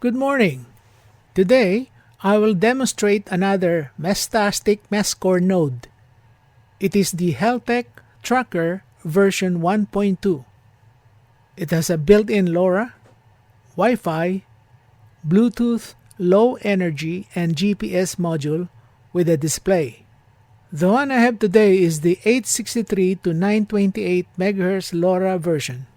Good morning! Today, I will demonstrate another Meshtastic Meshcore node. It is the Heltec Tracker version 1.2. It has a built-in LoRa, Wi-Fi, Bluetooth, low energy, and GPS module with a display. The one I have today is the 863 to 928 MHz LoRa version.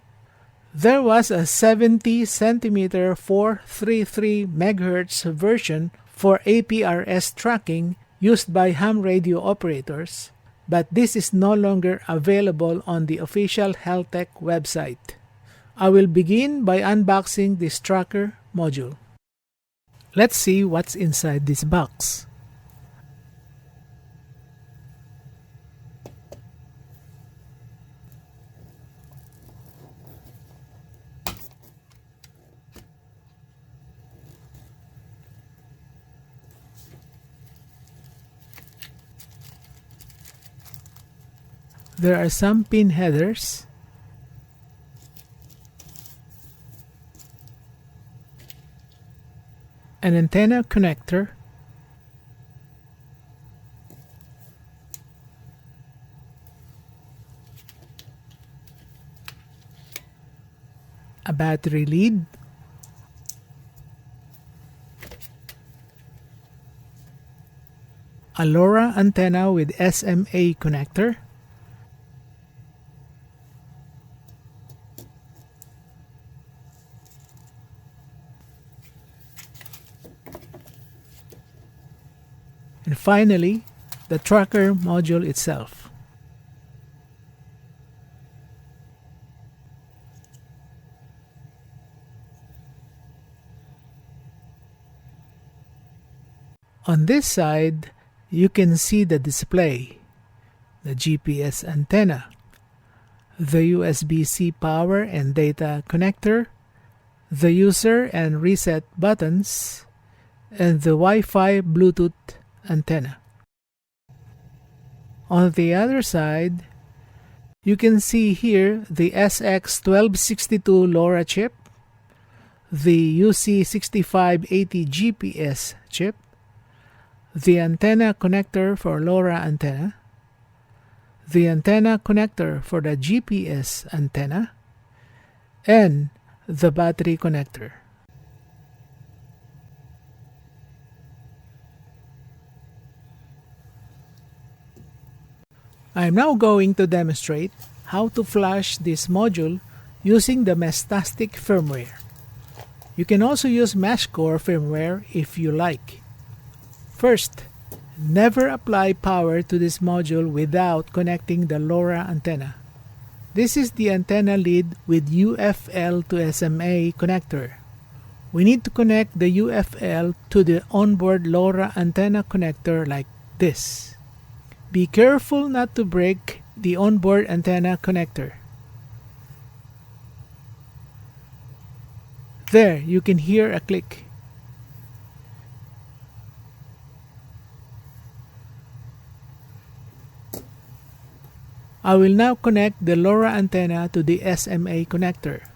There was a 70 cm 433 MHz version for APRS tracking used by ham radio operators, but this is no longer available on the official Heltec website. I will begin by unboxing this tracker module. Let's see what's inside this box. There are some pin headers, an antenna connector, a battery lead, a LoRa antenna with SMA connector, and finally, the tracker module itself. On this side, you can see the display, the GPS antenna, the USB-C power and data connector, the user and reset buttons, and the Wi-Fi Bluetooth antenna. On the other side, you can see here the SX1262 LoRa chip, the UC6580 GPS chip, the antenna connector for LoRa antenna, the antenna connector for the GPS antenna, and the battery connector. I am now going to demonstrate how to flash this module using the Meshtastic firmware. You can also use Meshcore firmware if you like. First, never apply power to this module without connecting the LoRa antenna. This is the antenna lead with UFL to SMA connector. We need to connect the UFL to the onboard LoRa antenna connector like this. Be careful not to break the onboard antenna connector. There, you can hear a click. I will now connect the LoRa antenna to the SMA connector.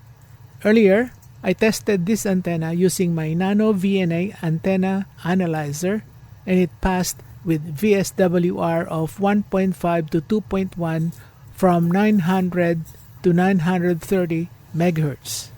Earlier, I tested this antenna using my Nano VNA antenna analyzer, and it passed with VSWR of 1.5 to 2.1 from 900 to 930 MHz.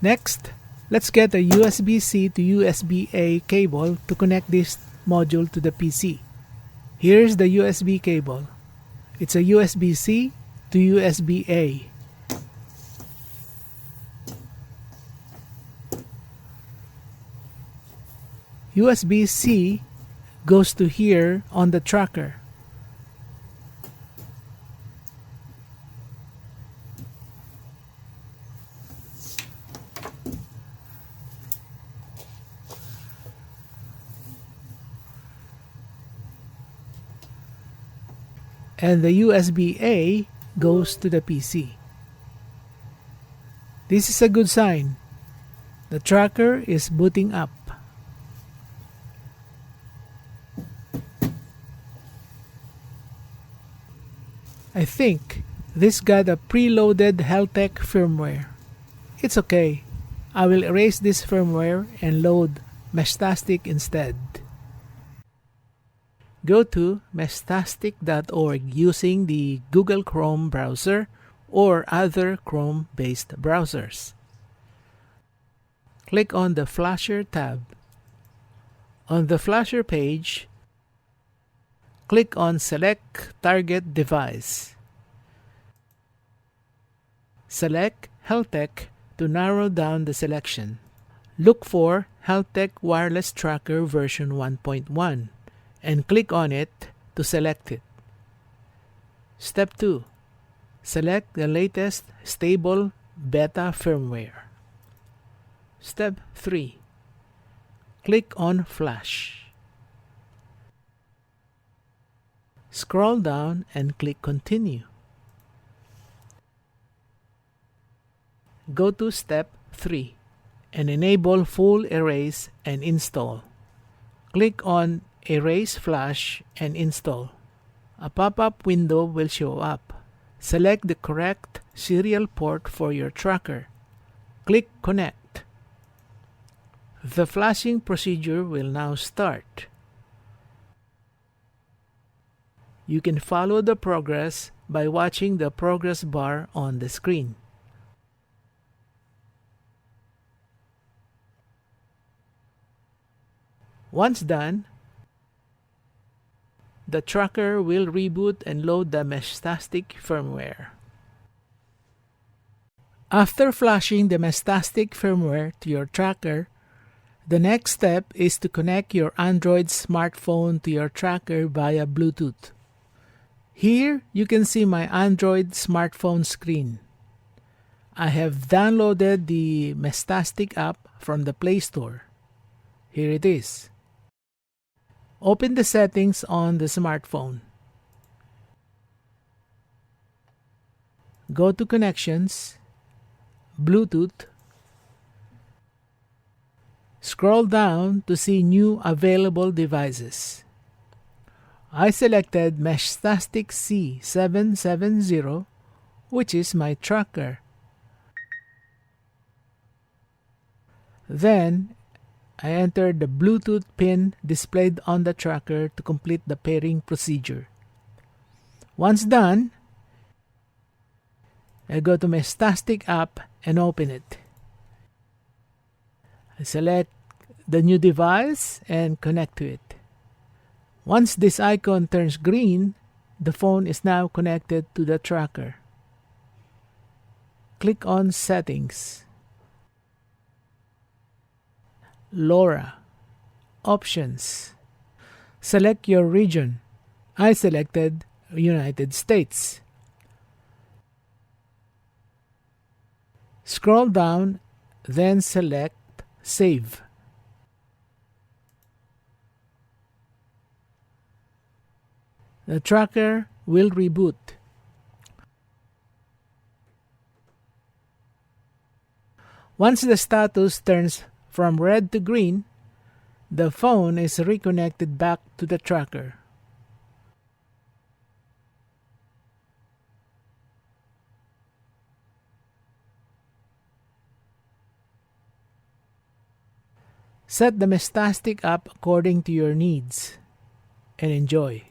Next, let's get a USB-C to USB-A cable to connect this module to the PC. Here's the USB cable. It's a USB-C to USB-A. USB-C goes to here on the tracker. And the USB-A goes to the PC. This is a good sign. The tracker is booting up. I think this got a preloaded Heltec firmware. It's okay. I will erase this firmware and load Meshtastic instead. Go to meshtastic.org using the Google Chrome browser or other Chrome-based browsers. Click on the Flasher tab. On the Flasher page, click on Select Target Device. Select Heltec to narrow down the selection. Look for Heltec Wireless Tracker version 1.1 and click on it to select it. Step 2. Select the latest stable beta firmware. Step 3. Click on Flash. Scroll down and click Continue. Go to Step 3 and enable full erase and install. Click on Erase Flash and install. A pop-up window will show up. Select the correct serial port for your tracker. Click Connect. The flashing procedure will now start. You can follow the progress by watching the progress bar on the screen. Once done, the tracker will reboot and load the Meshtastic firmware. After flashing the Meshtastic firmware to your tracker, the next step is to connect your Android smartphone to your tracker via Bluetooth. Here you can see my Android smartphone screen. I have downloaded the Meshtastic app from the Play Store. Here it is. Open the settings on the smartphone. Go to Connections, Bluetooth. Scroll down to see New Available Devices. I selected Meshtastic C770, which is my tracker. Then, I entered the Bluetooth pin displayed on the tracker to complete the pairing procedure. Once done, I go to Meshtastic app and open it. I select the new device and connect to it. Once this icon turns green, the phone is now connected to the tracker. Click on Settings. LORA. Options. Select your region. I selected United States. Scroll down, then select Save. The tracker will reboot. Once the status turns from red to green, the phone is reconnected back to the tracker. Set the Meshtastic app according to your needs and enjoy.